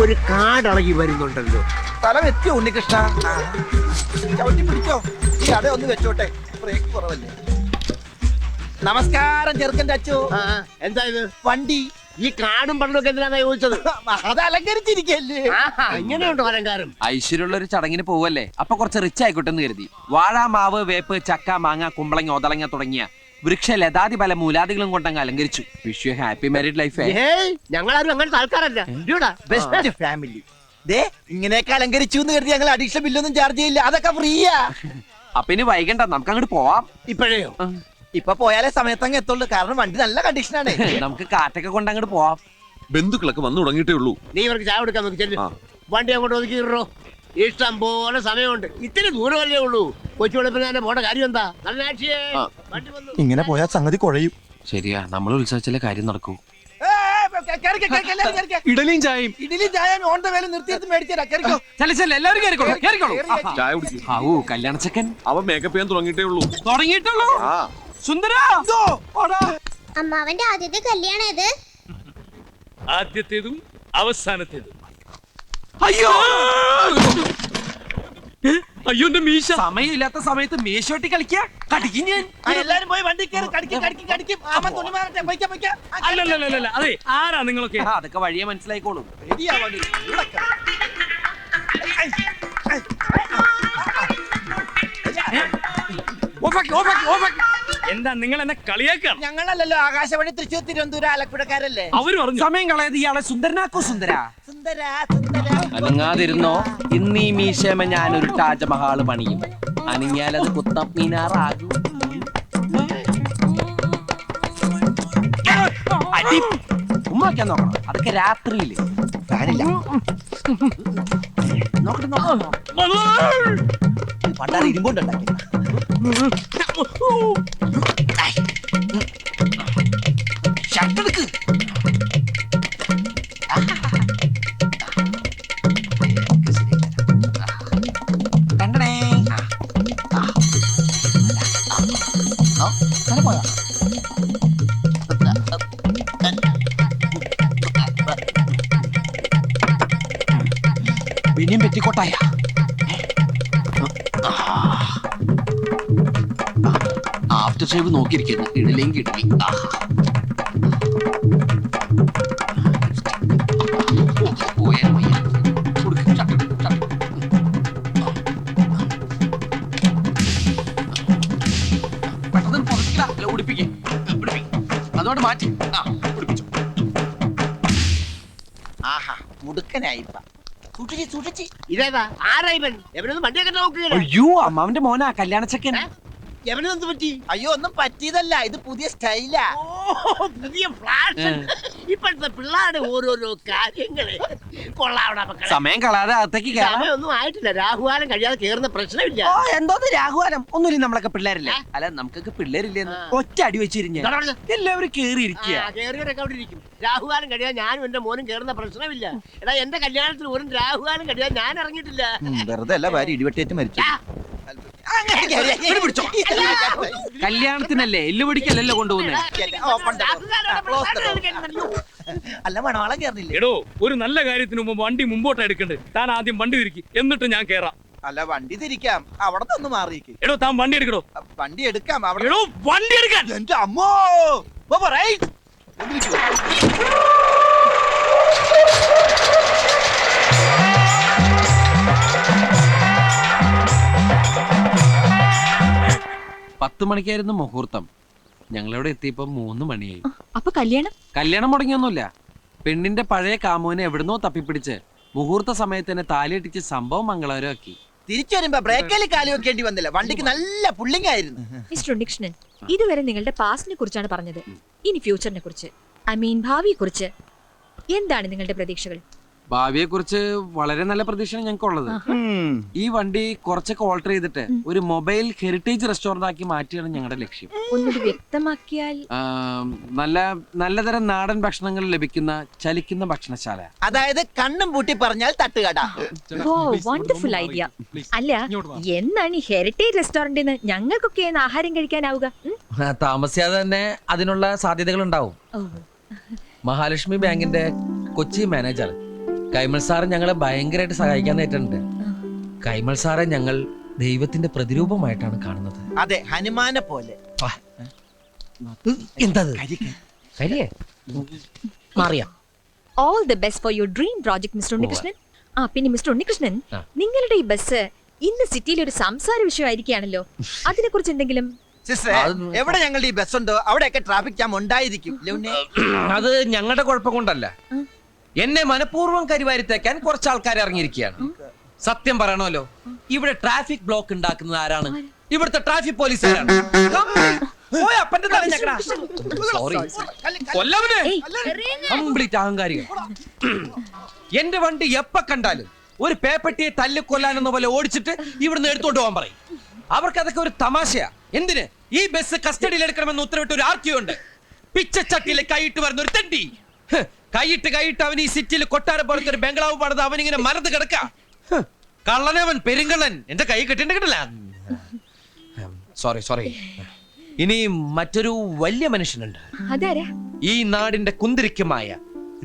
ഒരു കാടളകി വരുന്നുണ്ടല്ലോ. സ്ഥലം എത്തിയോ ഉണ്ണികൃഷ്ണ? ചവിട്ടി പിടിച്ചോ, ഈ അട ഒന്ന് വെച്ചോട്ടെ, ബ്രേക്ക് കുറവല്ലേ. നമസ്കാരം ചെറുക്കൻ്റെ അച്ചു. എന്താ ഇത്? വണ്ടി. ഈ കാടും പണ്ടൊക്കെ എന്തിനാ ചോദിച്ചത്? അത് അലങ്കരിച്ചിരിക്കല്ലേ. ഇങ്ങനെയുണ്ടോ അലങ്കാരം? ഐശ്വര്യമുള്ള ഒരു ചടങ്ങിന് പോവല്ലേ, അപ്പൊ കുറച്ച് റിച്ച് ആയിക്കോട്ടെ എന്ന് കരുതി. വാഴ, മാവ്, വേപ്പ്, ചക്ക, മാങ്ങ, കുമ്പളങ്ങ, ഒതളങ്ങ തുടങ്ങിയ വൃക്ഷ ലതാതി പല മൂലാദികളും കൊണ്ടങ്ങ് അലങ്കരിച്ചു. Wish you happy married life. ഞങ്ങളാരും അങ്ങനത്തെ ആൾക്കാരല്ല. Best family. ദേ ഇങ്ങനെയൊക്കെ അലങ്കരിച്ചു എന്ന് കരുതി ഞങ്ങൾ അഡീഷണൽ ബില്ലൊന്നും ചാർജ് ചെയ്യില്ല, അതൊക്കെ ഫ്രീയാ. അപ്പൊ ഇനി വൈകണ്ട, നമുക്ക് അങ്ങോട്ട് പോവാം. ഇപ്പോഴേയോ? ഇപ്പൊ പോയാലേ സമയത്തങ്ങ് എത്തുള്ളൂ, കാരണം വണ്ടി നല്ല കണ്ടീഷനാണ്. നമുക്ക് കാറ്റൊക്കെ കൊണ്ട് അങ്ങോട്ട് പോവാം. ബന്ധുക്കളൊക്കെ വന്നു തുടങ്ങിയിട്ടേ ഉള്ളൂ. നീ ഇവർക്ക് ചായ കൊടുക്കാൻ നോക്കി ചെല്ലു. വണ്ടി അങ്ങോട്ട് ഒതുക്കിയിട്ടോ. ഇഷ്ടം പോലെ സമയമുണ്ട്. ഇത്തിരി ദൂരമല്ലേ ഉള്ളൂ. കൊച്ചു വെളുപ്പിനെ പോണ്ട കാര്യം എന്താ? നല്ല ആഴ്ചയെ വണ്ടി വന്നു. ഇങ്ങനെ പോയാൽ സംഗതി കുഴയും. ശരിയാ, നമ്മൾ ഉത്സവിച്ചാലേ കാര്യം നടക്കൂ. ഇഡലിയും ചായയും. ഇഡലി ചായ ഓൺ ദ വേല നിർത്തിയെടുത്ത് മേടിച്ചേരാ. എല്ലാവരും കേറിക്കോളൂ. കേറി. ഹാവൂ, കല്യാണച്ചക്കൻ അവൻ മേക്കപ്പ് ചെയ്യാൻ തുടങ്ങിയിട്ടേ ഉള്ളൂ. തുടങ്ങിയിട്ടുള്ളൂ. സുന്ദരാ, അമ്മാവന്റെ ആദ്യത്തെ കല്യാണം ഇത്. ആദ്യത്തേതും അവസാനത്തേതും. അയ്യോ അയ്യോ എന്റെ മീശ. സമയമില്ലാത്ത സമയത്ത് മേശോട്ടി കളിക്കാ കടിക്കും ഞാൻ. എല്ലാരും പോയി വണ്ടി കയറി കടിക്കും. അമ്മ തുണി മാറട്ടെ, അല്ലല്ല അതെ, ആരാ നിങ്ങളൊക്കെ? അതൊക്കെ വഴിയെ മനസ്സിലായിക്കോളും. എന്താ നിങ്ങൾ എന്നെ കളിയാക്കാണ്? ഞങ്ങളല്ലല്ലോ, ആകാശവാണി തൃശ്ശൂർ തിരുവനന്തപുരം ആലപ്പുഴക്കാരല്ലേ. അവര് പറഞ്ഞു സമയം കളയത് ഇയാളെ സുന്ദരനാക്കോ. സുന്ദരാ, സുന്ദര അനങ്ങാതിരുന്നോ. ഇന്ന് ഈ മീശമ ഞാനൊരു താജ്മഹാള് പണിയും. അനങ്ങിയാലത് കുത്തം മീനാറാകും. ഉമ്മാക്കാൻ നോക്കണം, അതൊക്കെ രാത്രിയില്. പണ്ടാറ് ഇരുമ്പോണ്ടുണ്ടാക്കി. ഷർട്ടെടുക്ക്. പിന്നെയും പെറ്റിക്കോട്ടായ ആഫ്റ്റർ ഷേവ് നോക്കിയിരിക്കുന്നു. ഇടലെങ്കിൽ ഇടലി. പെട്ടെന്ന് പുറത്തില്ല, ഉടുപ്പിക്കേ. അതുകൊണ്ട് മാറ്റി ഉടുപ്പിച്ചു. ആഹാ, മുടുക്കനായിപ്പ. സൂക്ഷിച്ച്. ഇതേതാ? ആരാ ഇവൻ? എവനൊന്നും വണ്ടിയൊക്കെ നോക്കുകയാണ്. അയ്യോ, അമ്മാവന്റെ മോനാ കല്യാണച്ചക്കൻ. എവനെന്ത് പറ്റി? അയ്യോ, ഒന്നും പറ്റിയതല്ല, ഇത് പുതിയ സ്റ്റൈലാ. പുതിയ ഫ്ലാഷ്. ഇപ്പോഴത്തെ പിള്ളേരുടെ ഓരോരോ കാര്യങ്ങള് കൊള്ളാവണ മക്കളെ. സമയം കളയാതെ അകത്തേക്ക് കയറാം. സമയമൊന്നും ആയിട്ടില്ല. രാഹുകാലം കഴിയാതെ കേറുന്ന പ്രശ്നമില്ല. എന്തോന്ന് രാഘുവാനം? ഒന്നുമില്ല, നമ്മളൊക്കെ പിള്ളേരില്ലേ. അല്ല, നമുക്കൊക്കെ പിള്ളേരില്ലെന്ന് ഒറ്റ അടി വെച്ചിരിഞ്ഞ എല്ലാവരും കേറിയിരിക്കുക. കേറിയവരൊക്കെ അവിടെ ഇരിക്കും. രാഹുകാലം കഴിയാൻ ഞാനും എന്റെ മോനും കേറുന്ന പ്രശ്നമില്ല. എടാ, എന്റെ കല്യാണത്തിന് ഒരു രാഹുകാലം കഴിയാൻ ഞാൻ ഇറങ്ങിയിട്ടില്ല. വെറുതെ അല്ല, ഭാര്യ ഇടിവെട്ടേറ്റ് മരിച്ചു. കല്യാണത്തിനല്ലേ, എല്ലുപൊടിക്കല്ലല്ലോ കൊണ്ടുപോകുന്നേ. അല്ല, മണവാളം കേറില്ലേ? എടോ, ഒരു നല്ല കാര്യത്തിന് മുമ്പ് വണ്ടി മുമ്പോട്ട് എടുക്കണ്ടേ. താൻ ആദ്യം വണ്ടി തിരിക്കി, എന്നിട്ട് ഞാൻ കേറാം. അല്ല, വണ്ടി തിരിക്കാം, അവിടെ നിന്ന് മാറിയേക്ക്. എടോ, താൻ വണ്ടി എടുക്കടോ. വണ്ടി എടുക്കാം അവിടെ. എടോ, വണ്ടി എടുക്കാൻ. എന്റെ അമ്മോ, പത്ത് മണിക്കായിരുന്നു മുഹൂർത്തം. ഞങ്ങളിവിടെ എത്തിയപ്പോ 3 മണിയായി. അപ്പൊ കല്യാണം മുടങ്ങിയൊന്നുമില്ല. പെണ്ണിന്റെ പഴയ കാമുവിനെ എവിടുന്നോ തപ്പിപ്പിടിച്ച് മുഹൂർത്ത സമയത്ത് തന്നെ താലിയിട്ടിച്ച് സംഭവം മംഗളകരമാക്കി. തിരിച്ചു വരുമ്പോ ബ്രേക്കിൽ കാലി വെക്കേണ്ടി വന്നില്ല. വണ്ടിക്ക് നല്ല പുള്ളിങ് ആയിരുന്നു. മിസ്റ്റർ ഉണ്ണികൃഷ്ണൻ, ഇതുവരെ നിങ്ങളുടെ പാസ്റ്റിനെ കുറിച്ചാണ് പറഞ്ഞത്. ഇനി ഫ്യൂച്ചറിനെ കുറിച്ച്, ഭാവിയെ കുറിച്ച് എന്താണ് നിങ്ങളുടെ പ്രതീക്ഷകൾ? ഭാവിയെ കുറിച്ച് വളരെ നല്ല പ്രതീക്ഷയാണ് ഞങ്ങൾക്കുള്ളത്. ഈ വണ്ടി കുറച്ചൊക്കെ ഓൾട്ടർ ചെയ്തിട്ട് ഒരു മൊബൈൽ ഹെറിറ്റേജ് റെസ്റ്റോറന്റ് ആക്കി മാറ്റിയാണ് ഞങ്ങളുടെ ലക്ഷ്യം. ഒന്നുകൂടി വ്യക്തമാക്കിയാൽ? നല്ലതരം നാടൻ ഭക്ഷണങ്ങൾ ലഭിക്കുന്ന ചലിക്കുന്ന ഭക്ഷണശാല. അതായത് കണ്ണും പൂട്ടി പറഞ്ഞാൽ തട്ടുകട. Wonderful idea. അല്ല, എന്നാണ് ഈ ഹെറിറ്റേജ് റെസ്റ്റോറന്റിന് ഞങ്ങൾക്കൊക്കെ ആഹാരം കഴിക്കാനാവുക? താമസിയാതെ തന്നെ അതിനുള്ള സാധ്യതകൾ ഉണ്ടാവും. മഹാലക്ഷ്മി ബാങ്കിന്റെ കൊച്ചി മാനേജർ കൈമൾ സാറ് ഞങ്ങളെ ഭയങ്കരമായിട്ട് സഹായിക്കാൻ നേരിട്ടുണ്ട്. കൈമൾ സാറെ ഞങ്ങൾ ദൈവത്തിന്റെ പ്രതിരൂപമായിട്ടാണ് കാണുന്നത്. അതെ, ഹനുമാനെ പോലെ. എന്തത് കരിക്ക്. കരിയേ മാറിയാ all the best for your dream project mister Unnikrishnan. ആ പിന്നെ മിസ്റ്റർ ഉണ്ണികൃഷ്ണൻ, ആ. നിങ്ങളുടെ ഈ ബസ് ഇന്ന് സിറ്റിയിൽ ഒരു സംസാര വിഷയമായിരിക്കുകയാണല്ലോ. അതിനെ കുറിച്ച് എന്തെങ്കിലും? സിസ്റ്ററെ, എവിടെ ഞങ്ങളുടെ ഈ ബസ് ഉണ്ടോ അവിടെയൊക്കെ ട്രാഫിക് ജാം ഉണ്ടായിരിക്കും. ലൗനെ. അത് ഞങ്ങളുടെ കുഴപ്പം കൊണ്ടല്ല. എന്നെ മനഃപൂർവ്വം കരിവാരിത്തേക്കാൻ കുറച്ച് ആൾക്കാർ ഇറങ്ങിയിരിക്കുകയാണ്. സത്യം പറയണമല്ലോ, ഇവിടെ ട്രാഫിക് ബ്ലോക്ക് ഉണ്ടാക്കുന്നത് ആരാണ്? ഇവിടുത്തെ ട്രാഫിക് പോലീസുകാരാണ്. സോറി, കൊല്ലവനെ കംപ്ലീറ്റ് അഹങ്കാരികൾ. എന്റെ വണ്ടി എപ്പ കണ്ടാലും ഒരു പേപ്പട്ടിയെ തല്ലിക്കൊല്ലാനെന്ന പോലെ ഓടിച്ചിട്ട് ഇവിടുന്ന് എടുത്തോണ്ട് പോകാൻ പറയും. അവർക്ക് അതൊക്കെ ഒരു തമാശയാ. എന്തിന് ഈ ബസ് കസ്റ്റഡിയിൽ എടുക്കണമെന്ന് ഉത്തരവിട്ട് ഒരു ആർട്ടിഒ ഉണ്ട്. പിച്ചച്ചട്ടിയിൽ കൈയിട്ട് വരുന്ന ഒരു തെണ്ടി. കൈയിട്ട് അവൻ ഈ സിറ്റിയിൽ കൊട്ടാര പോലത്തെ ഒരു ബംഗ്ലാവ് പണിത് അവനിങ്ങനെ മരത്ത് കിടക്ക. കള്ളനവൻ, പെരുങ്കള്ളൻ. എന്റെ കൈ കെട്ടിണ്ട് കിട്ടില്ല. സോറി. ഇനി മറ്റൊരു വലിയ മനുഷ്യനുണ്ട്. അതാരാ? ഈ നാടിന്റെ കുന്തിരിക്കുമായ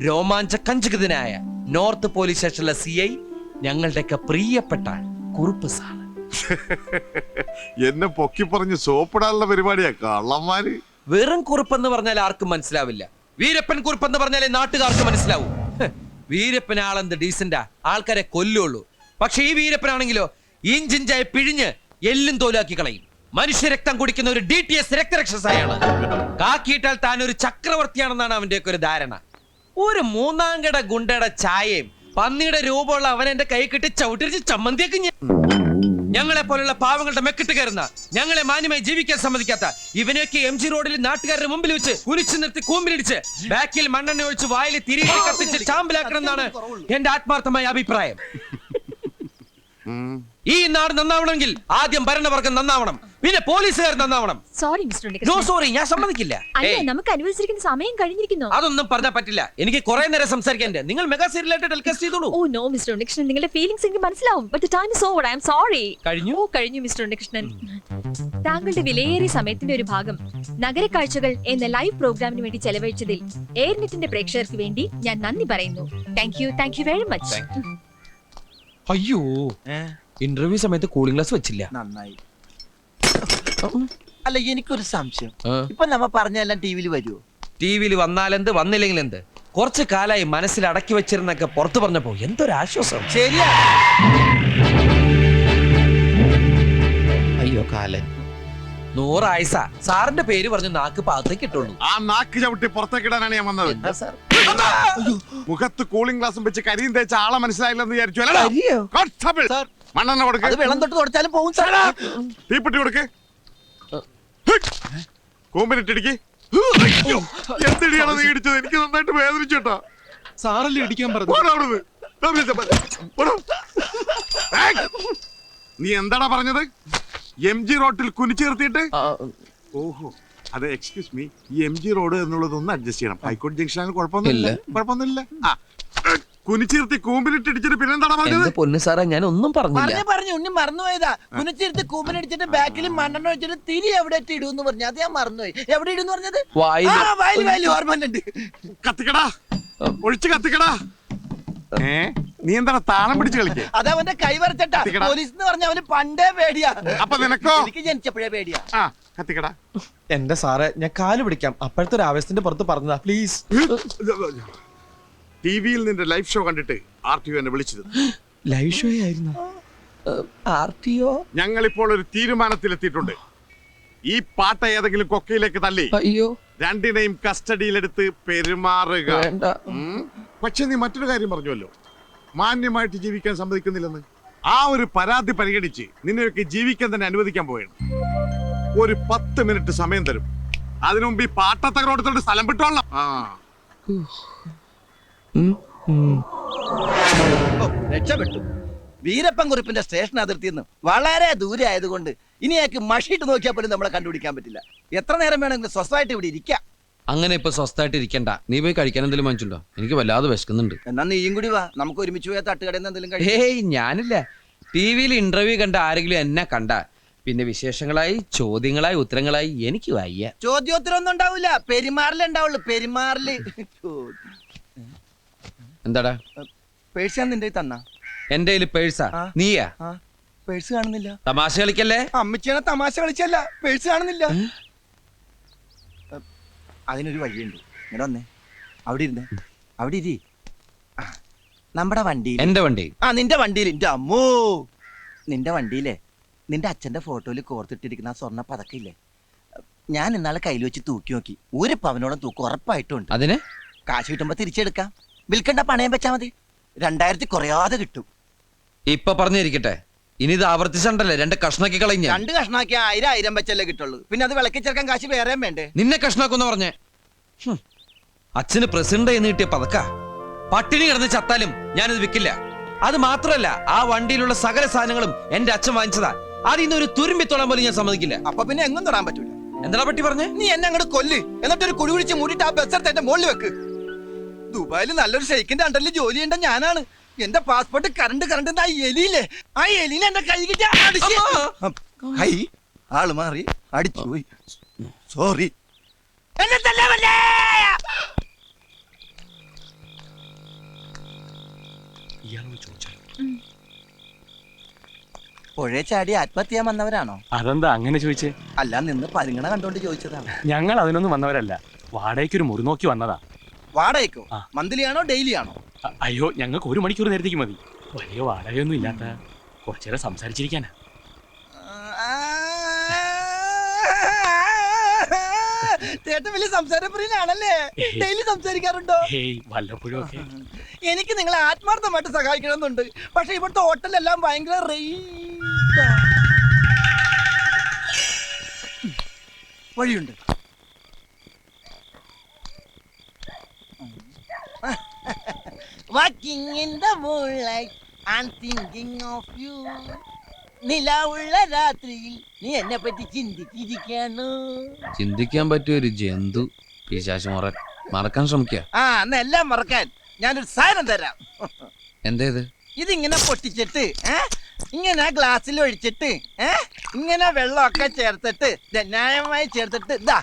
രോമാഞ്ച കഞ്ചുകിതനായ നോർത്ത് പോലീസ് സ്റ്റേഷനിലെ CI, ഞങ്ങളുടെയൊക്കെ പ്രിയപ്പെട്ട കുറുപ്പ് സാർ. എന്നെ പൊക്കി പറഞ്ഞ് സോപ്പിടാനുള്ള പരിപാടിയാ കള്ളന്മാര്. വെറും കുറുപ്പെന്ന് പറഞ്ഞാൽ ആർക്കും മനസ്സിലാവില്ല. വീരപ്പൻ കുറുപ്പെന്ന് പറഞ്ഞാലേ നാട്ടുകാർക്ക് മനസ്സിലാവൂ. വീരപ്പൻ ആളെന്ത് ഡീസന്റാ, ആൾക്കാരെ കൊല്ലുള്ളൂ. പക്ഷെ ഈ വീരപ്പനാണെങ്കിലോ ഇഞ്ചിഞ്ചായി പിഴിഞ്ഞ് എല്ലും തോലാക്കി കളയും. മനുഷ്യരക്തം കുടിക്കുന്ന ഒരു DTS രക്തരക്ഷസായാണ്. കാക്കിയിട്ടാൽ താൻ ഒരു ചക്രവർത്തിയാണെന്നാണ് അവന്റെയൊക്കെ ഒരു ധാരണ. ഒരു മൂന്നാംകട ഗുണ്ടയുടെ ചായയും പന്നിയുടെ രൂപമുള്ള അവൻ എന്റെ കൈ കെട്ടി ചവിട്ടിരിച്ച് ചമ്മന്തിയൊക്കെ ഞങ്ങളെ പോലുള്ള പാവങ്ങളുടെ മെക്കിട്ട് കയറുന്ന, ഞങ്ങളെ മാന്യമായി ജീവിക്കാൻ സമ്മതിക്കാത്ത ഇവനെയൊക്കെ MG റോഡിൽ നാട്ടുകാരുടെ മുമ്പിൽ വെച്ച് കുനിച്ചു നിർത്തി കൂമ്പിലിടിച്ച് ബാക്കിൽ മണ്ണെണ്ണ ഒഴിച്ച് വായിൽ തിരികെ കത്തിച്ച് ചാമ്പലാക്കണം എന്നാണ് എന്റെ ആത്മാർത്ഥമായ അഭിപ്രായം. ഈ നാട് നന്നാവണമെങ്കിൽ ആദ്യം ഭരണവർഗം നന്നാവണം, പിന്നെ പോലീസുകാർ നന്നാവണം. Sorry mister no Unnikrishnan. Sorry, ഞാൻ സമ്മതിക്കില്ല. അയ്യോ, നമുക്ക് അനുവദിച്ചിരിക്കുന്ന സമയം കഴിഞ്ഞിരിക്കുന്നു. അതൊന്നും പറഞ്ഞാൽ പറ്റില്ല. എനിക്ക് കുറെ നേരം സംസാരിക്കാൻ. നിങ്ങൾ മെഗാ സീരിയലായിട്ട് ടെലികാസ്റ്റ് ചെയ്തോളൂ. ഓ നോ മിസ്റ്റർ ഉണ്ണികൃഷ്ണൻ, നിങ്ങളുടെ ഫീലിംഗ്സ് എനിക്ക് മനസ്സിലാവും. But the time is over. I am sorry. കഴിഞ്ഞു? ഓ കഴിഞ്ഞു മിസ്റ്റർ ഉണ്ണികൃഷ്ണൻ. താങ്കളുടെ വിലയേറിയ സമയത്തിന്റെ ഒരു ഭാഗം നഗര കാഴ്ചകൾ എന്ന ലൈവ് പ്രോഗ്രാമിന് വേണ്ടി ചെലവഴിച്ചതിൽ എയർനെറ്റിന്റെ പ്രേക്ഷകർക്ക് വേണ്ടി ഞാൻ നന്ദി പറയുന്നു. Thank you very much. അയ്യോ, ഇന്റർവ്യൂ സമയത്ത് കൂളിംഗ് ഗ്ലാസ് വെച്ചില്ല. നന്നായി. അല്ല, എനിക്കൊരു സംശയം. ഇപ്പൊ നമ്മ പറഞ്ഞെല്ലാം ടിവിയിൽ വരുമോ? ടിവിയിൽ വന്നാലെന്ത്, വന്നില്ലെങ്കിൽ എന്ത്? കുറച്ചു കാലായി മനസ്സിൽ അടക്കി വെച്ചിരുന്നൊക്കെ പുറത്തു പറഞ്ഞപ്പോ എന്തൊരു ആശ്വാസം. ശരിയാ. അയ്യോ കാലൻ, 100 ആയുസ. സാറിന്റെ പേര് പറഞ്ഞ് നാക്ക് പാകത്തേക്ക് ഇട്ടുള്ളൂ. ആ നാക്ക് ചവിട്ടി പുറത്തേക്കിടാനാണ് ഞാൻ വന്നത്. എന്താ സാർ? മുഖത്ത് കൂളിംഗ് ഗ്ലാസും വെച്ച് കരിയും തേച്ച ആളെ മനസ്സിലായില്ലെന്ന് വിചാരിച്ചു അല്ലേ? കോൺസ്റ്റബിൾ, മണ്ണെണ്ണ കൊടുക്ക്. അത് വെള്ളം തൊട്ട് തുടച്ചാലും പോകും സാർ. തീപ്പെട്ടി കൊടുക്ക്. കൂമ്പിനിട്ടിടിക്ക്. എന്തിടിയാണോ നീ ഇടിച്ചത്? എനിക്ക് നന്നായിട്ട് വേദനിച്ചു കേട്ടോ. സാറല്ലേ ഇടിക്കാൻ പറഞ്ഞു. നീ എന്താടാ പറഞ്ഞത്? MG റോഡിൽ കുനിച്ചു നിർത്തിയിട്ട്? ഓഹോ, അത് എക്സ്ക്യൂസ് മീ, ഈ MG റോഡ് എന്നുള്ളതൊന്ന് അഡ്ജസ്റ്റ് ചെയ്യണം. ഹൈക്കോടതി ജംഗ്ഷനിൽ കുഴപ്പമൊന്നുമില്ല. ആ, കുനിച്ചിരുത്തി കൂമ്പിലിട്ടിടിച്ചിട്ട് പിന്നെന്താടാ പറഞ്ഞത്? പൊന്നു സാറേ, ഞാൻ ഒന്നും പറഞ്ഞില്ല. പറഞ്ഞു ഉണ്ണി മറന്നുപോയതാ. കുനിച്ചിരുത്ത് കൂമ്പനടിച്ചിട്ട് ബാക്കിൽ മണ്ണെണ്ണ വെച്ചിട്ട് തിരി എവിടെ ഇടുന്നു പറഞ്ഞു. അത് ഞാൻ മറന്നുപോയി. എവിടെ ഇടുന്നു പറഞ്ഞത്? വയലിൽ ഓർമ്മയുണ്ട്. കത്തിക്കടാ, ഒഴിച്ച് കത്തിക്കടാ. നീ എന്താണ് താളം പിടിച്ച് കളിക്കേ? അത് അവന്റെ കൈ വരച്ചട്ടാ. പോലീസ് എന്ന് പറഞ്ഞ അവന് പണ്ടേ പേടിയാ. അപ്പൊ നിനക്കോ? എനിക്ക് ജനിച്ചപ്പോഴേ പേടിയാ. ആ, കത്തിക്കടാ. എന്റെ സാറേ, ഞാൻ കാല് പിടിക്കാം. അപ്പോഴത്തെ ഒരു ആവേശത്തിന്റെ പുറത്ത് പറഞ്ഞതാ, പ്ലീസ്. ടിവിയിൽ നിന്റെ ലൈവ് ഷോ കണ്ടിട്ട് RTO എന്നെ വിളിച്ചത്. ലൈവ് ഷോ ആയിരുന്നു. RTO? ഞങ്ങൾ ഇപ്പോൾ ഒരു തീരുമാനത്തിലെത്തിയിട്ടുണ്ട്. ഈ പാട്ട ഏതെങ്കിലും കൊക്കയിലേക്ക് തള്ളി അയ്യോ, രണ്ടിനെയും കസ്റ്റഡിയിലെടുത്ത് പെരുമാറുക. വേണ്ട. പക്ഷെ നീ മറ്റൊരു കാര്യം പറഞ്ഞുവല്ലോ, മാന്യമായിട്ട് ജീവിക്കാൻ സമ്മതിക്കുന്നില്ലെന്ന്. ആ ഒരു പരാതി പരിഗണിച്ച് നിന്നെയൊക്കെ ജീവിക്കാൻ തന്നെ അനുവദിക്കാൻ പോവുകയാണ്. ഒരു 10 മിനിറ്റ് സമയം തരും. അതിനു മുമ്പ് ഈ പാട്ടത്തകരോടത്തോട് സ്ഥലം വിട്ടോളാം. രക്ഷപ്പെട്ടു. വീരപ്പൻ കുറിപ്പിന്റെ സ്റ്റേഷൻ അതിർത്തിയിൽ നിന്ന് വളരെ ദൂരെ ആയതുകൊണ്ട് ഇനി അയാൾക്ക് മഷിയിട്ട് നോക്കിയാൽ പോലും നമ്മളെ കണ്ടുപിടിക്കാൻ പറ്റില്ല. എത്ര നേരം വേണമെങ്കിലും സ്വസ്ഥമായിട്ട് ഇവിടെ ഇരിക്കാം. അങ്ങനെ ഇപ്പൊ സ്വസ്ഥമായിട്ട് ഇരിക്കണ്ട. നീ പോയി കഴിക്കാൻ എന്തെങ്കിലും വാങ്ങിച്ചുണ്ടോ? എനിക്ക് വല്ലാതെ വിശക്കുന്നുണ്ട്. എന്നാ നീയും കൂടി വാ, നമുക്ക് ഒരുമിച്ച് പോയാൽ തട്ടുകടയിൽ നിന്ന് എന്തെങ്കിലും കഴിക്കാം. ഏയ്, ഞാനില്ല. ടിവിയിൽ ഇന്റർവ്യൂ കണ്ട ആരെങ്കിലും എന്നെ കണ്ട പിന്നെ വിശേഷങ്ങളായി, ചോദ്യങ്ങളായി, ഉത്തരങ്ങളായി എനിക്ക് വയ്യ. ചോദ്യോത്തരം ഒന്നും ഉണ്ടാവില്ല, പെരുമാറിലേ ഉണ്ടാവുള്ളൂ. പെരുമാറില് എന്താടാ? പേഴ്സ് ഞാൻ നിന്റെ തന്ന എന്റെ കയ്യിൽ പേഴ്സാ ആ. നീയാ പേഴ്സ് കാണുന്നില്ല. തമാശ കളിക്കല്ലേ. അമ്മച്ചിയാണ് തമാശ കളിച്ചല്ല, പേഴ്സ് കാണുന്നില്ല. അതിനൊരു വഴിയുണ്ട്. ഇങ്ങനെ വന്നേ, അവിടെ ഇരുന്നേ, അവിടെ ഇരി. നമ്മുടെ വണ്ടിയിൽ, എന്റെ വണ്ടി. നിന്റെ വണ്ടിയിൽ. എന്റെ അമ്മോ, നിന്റെ വണ്ടിയിലെ നിന്റെ അച്ഛന്റെ ഫോട്ടോയിൽ കോർത്തിട്ടിരിക്കുന്ന ആ സ്വർണ്ണ പതക്കില്ലേ, ഞാൻ ഇന്നാളെ കയ്യിൽ വെച്ച് തൂക്കി നോക്കി. 1 പവനോളം തൂക്കം ഉറപ്പായിട്ടുണ്ട്. അതിന് കാശ് കിട്ടുമ്പോ തിരിച്ചെടുക്കാം. വിൽക്കണ്ട, പണയം വെച്ചാ മതി. 2000 കുറയാതെ കിട്ടും. ഇപ്പൊ പറഞ്ഞിരിക്കട്ടെ, ഇനി ഇത് ആവർത്തിച്ചണ്ടല്ലേ 2 കഷ്ണാക്കി കളഞ്ഞ. 2 കഷ്ണാക്കി 1000 വെച്ചല്ലേ കിട്ടുള്ളൂ. പിന്നെ അത് വിളക്കി ചേർക്കാൻ കാശ് വേറെയും വേണ്ടേ? നിന്നെ കഷ്ണാക്കൊന്ന് പറഞ്ഞേ. അച്ഛന് പ്രസിഡന്റ് എന്ന് കിട്ടിയ പതക്ക പട്ടിണി കിടന്ന് ചത്താലും ഞാനിത് വിൽക്കില്ല. അത് മാത്രമല്ല, ആ വണ്ടിയിലുള്ള സകല സാധനങ്ങളും എന്റെ അച്ഛൻ വാങ്ങിച്ചതാ. അതിന്ന് ഒരു തുരുമ്പി തൊടാൻ പോലും ഞാൻ സമ്മതിക്കില്ല. അപ്പൊ പിന്നെ എങ്ങും തൊടാൻ പറ്റൂല. എന്താ പറ്റി പറഞ്ഞേ? നീ എന്നെ അങ്ങോട്ട് കൊല്ല്, എന്നിട്ട് ഒരു കുഴി കുഴിച്ച് മൂടിയിട്ട് ആ ബസ് എടുത്ത് എന്റെ മുകളിൽ വെക്ക്. ദുബായിൽ നല്ലൊരു ഷെയ്ക്കിന്റെ അണ്ടറിൽ ജോലി ചെയ്യേണ്ട ഞാനാണ്. എന്റെ പാസ്പോർട്ട് കറണ്ട് ആ എലിയില്ലേ, ആ എലിയിലെ എന്റെ കൈ കിട്ടിയ കൈ ആള് മാറി അടിച്ചു പോയി. സോറി. പുഴ ചാടി ആത്മഹത്യ ചെയ്യാൻ വന്നവരാണോ? അതെന്താ അങ്ങനെ ചോദിച്ചേ? അല്ല, നിന്ന് പരിഗണന കണ്ടോണ്ട് ചോദിച്ചതാണ്. ഞങ്ങൾ അതിനൊന്നും വന്നവരല്ല, വാടകയ്ക്ക് ഒരു മുറി നോക്കി വന്നതാ. വാടകയ്ക്കോ? മന്ത്ലി ആണോ ഡെയിലി ആണോ? അയ്യോ, ഞങ്ങൾക്ക് 1 മണിക്കൂർ നേരത്തേക്ക് മതി. വലിയ വാടകയൊന്നും ഇല്ലാത്ത കുറച്ചേരം സംസാരിച്ചിരിക്കാനാ. ചേട്ടൻ വലിയ സംസാരപ്രിയനാണല്ലേ? ഡെയിലി സംസാരിക്കാറുണ്ടോ? വല്ലപ്പോഴും ഒക്കെ. എനിക്ക് നിങ്ങളെ ആത്മാർത്ഥമായിട്ട് സഹായിക്കണമെന്നുണ്ട്. പക്ഷെ ഇവിടുത്തെ ഹോട്ടലെല്ലാം ഭയങ്കര വഴിയുണ്ട്. Walking in the moonlight, I'm thinking of you. നിലാവുള്ള രാത്രിയിൽ നീ എന്നെ പറ്റി ചിന്തിച്ചിരിക്കാണ്. ചിന്തിക്കാൻ പറ്റിയ ഒരു ജന്തു പിശാച് മറക്കാൻ ശ്രമിക്ക. എല്ലാം മറക്കാൻ ഞാനൊരു സാധനം തരാം. എന്തേത്? ഇതിങ്ങനെ പൊട്ടിച്ചിട്ട് ഇങ്ങനെ ഗ്ലാസ്സിൽ ഒഴിച്ചിട്ട് ഇങ്ങനെ വെള്ളമൊക്കെ ചേർത്തിട്ട് ന്യായമായി ചേർത്തിട്ട് ഇതാ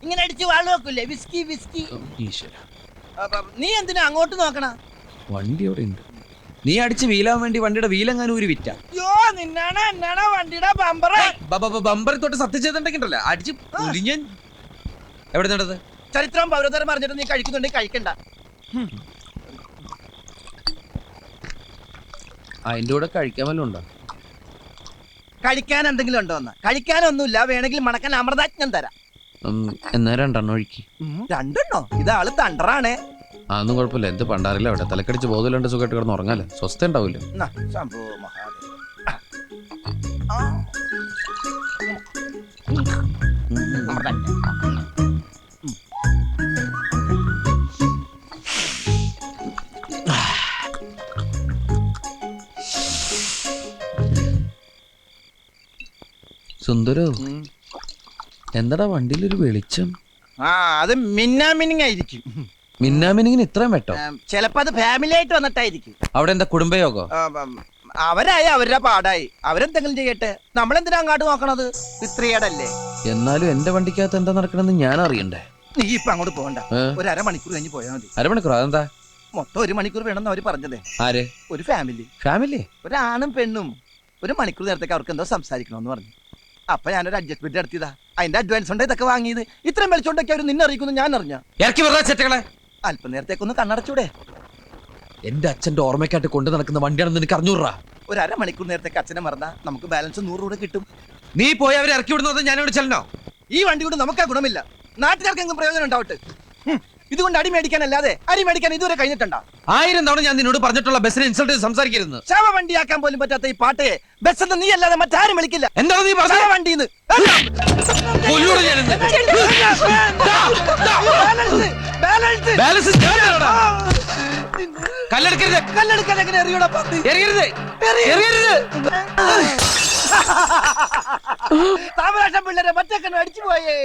ഇങ്ങനെ അടിച്ച് വാള് വെക്കൂലേ, വിസ്കി. നീ എന്തിനാ അങ്ങോട്ട് നോക്കണ? വണ്ടി അവിടെ ഉണ്ട്. നീ അടിച്ച് വീലാൻ വേണ്ടി വണ്ടിയുടെ വീലെങ്ങാനും ഒരു വിറ്റ. എന്നാണ് വണ്ടിയുടെ ബമ്പർ തൊട്ട് സത്യം ചെയ്തിട്ടുണ്ടല്ലോ അടിച്ച് ഞാൻ. എവിടെ നടന്നത്? ചരിത്രം പൗരതരം അറിഞ്ഞിട്ട് നീ കഴിക്കുന്നുണ്ടെങ്കിൽ കഴിക്കണ്ട. അതിന്റെ കൂടെ കഴിക്കാൻ വല്ലതും ഉണ്ടോ? കഴിക്കാൻ എന്തെങ്കിലും ഉണ്ടോ? കഴിക്കാനൊന്നുമില്ല, വേണമെങ്കിൽ മണക്കാൻ അമൃതാജ്ഞം തരാം. എന്നാ 2 എണ്ണം ഒഴുക്കി. 2 എണ്ണോ? ഇതാള് തണ്ടറാണേ. അതൊന്നും കുഴപ്പമില്ല. എന്ത് പണ്ടാറില്ല, അവിടെ തലക്കടിച്ച് ബോധമില്ലാണ്ട് സുഖമായിട്ട് കിടന്ന് ഉറങ്ങാലോ. സ്വസ്ഥ ഉണ്ടാവില്ല. സുന്ദരോ, എന്താടാ വണ്ടിയിലൊരു വെളിച്ചം? അത് മിന്നാമിനിങ് ആയിരിക്കും. മിന്നാമിനിങ്ങിന് ഇത്രയും വെട്ടോ? ചിലപ്പോ അത് ഫാമിലി ആയിട്ട് വന്നിട്ടായിരിക്കും. അവിടെ എന്താ കുടുംബയോഗോ? അവരായി അവരുടെ പാടായി, അവരെന്തെങ്കിലും ചെയ്യട്ടെ. നമ്മളെന്തിനാ അങ്ങോട്ട് നോക്കണത്? ഇത്രയേടല്ലേ. എന്നാലും എന്റെ വണ്ടിക്കകത്ത് എന്താ നടക്കണെന്ന് ഞാൻ അറിയണ്ടേ? നീ ഇപ്പൊ അങ്ങോട്ട് പോകണ്ട, ഒരു 1/2 മണിക്കൂർ കഴിഞ്ഞ് പോയാൽ മതി. 1/2 മണിക്കൂർ? അതെന്താ? മൊത്തം 1 മണിക്കൂർ വേണമെന്ന് അവര് പറഞ്ഞതേ. ആര്? ഒരു ഫാമിലി, ഒരാണും പെണ്ണും. 1 മണിക്കൂർ നേരത്തേക്ക് അവർക്ക് എന്തോ സംസാരിക്കണമെന്ന് പറഞ്ഞു. അപ്പൊ ഞാനൊരു അഡ്ജസ്റ്റ്മെന്റ് നടത്തിയതാ. അതിന്റെ അഡ്വാൻസ് ഉണ്ട് ഇതൊക്കെ വാങ്ങിയത്. ഇത്രയും വെളിച്ചോണ്ടൊക്കെ അവർ നിന്നെ അറിയിക്കുന്നു ഞാൻ അറിഞ്ഞ. അല്പം നേരത്തേക്കൊന്ന് കണ്ണടച്ചൂടെ? എന്റെ അച്ഛന്റെ ഓർമ്മയ്ക്കായിട്ട് കൊണ്ട് നടക്കുന്ന വണ്ടിയാണെന്ന് എനിക്ക് അറിഞ്ഞൂറാ. ഒരു 1/2 മണിക്കൂർ നേരത്തേക്ക് അച്ഛനെ മറന്നാ നമുക്ക് ബാലൻസ് 100 രൂപ കിട്ടും. നീ പോയി അവരെ ഇറക്കി വിടുന്നത് ഞാനിവിടെ ചെല്ലണോ? ഈ വണ്ടി കൊണ്ട് നമുക്കാ ഗുണമില്ല, നാട്ടുകാർക്കെങ്കിലും പ്രയോജനം ഉണ്ടാവട്ടെ. ഇതുകൊണ്ട് അടി മേടിക്കാനല്ലാതെ അരി മേടിക്കാൻ ഇതുവരെ കഴിഞ്ഞിട്ടുണ്ടോ? 1000 തവണ ഞാൻ നിന്നോട് പറഞ്ഞിട്ടുള്ള ബസ്സിനെ ഇൻസൾട്ട് ചെയ്ത് സംസാരിക്കരുത്. ശവ വണ്ടിയാക്കാൻ പോലും പറ്റാത്ത ഈ പാട്ടയെ ബസ് എന്ന് നീ അല്ലാതെ മറ്റാരും വിളിക്കില്ല. എന്താണ് നീ പറഞ്ഞ? വണ്ടിന്ന് കല്ലെടുക്കാൻ എങ്ങനെ എറിയൂടാ? താമരാഷ്ട്രം പിള്ളേരെ മറ്റേ അടിച്ചു പോയേ.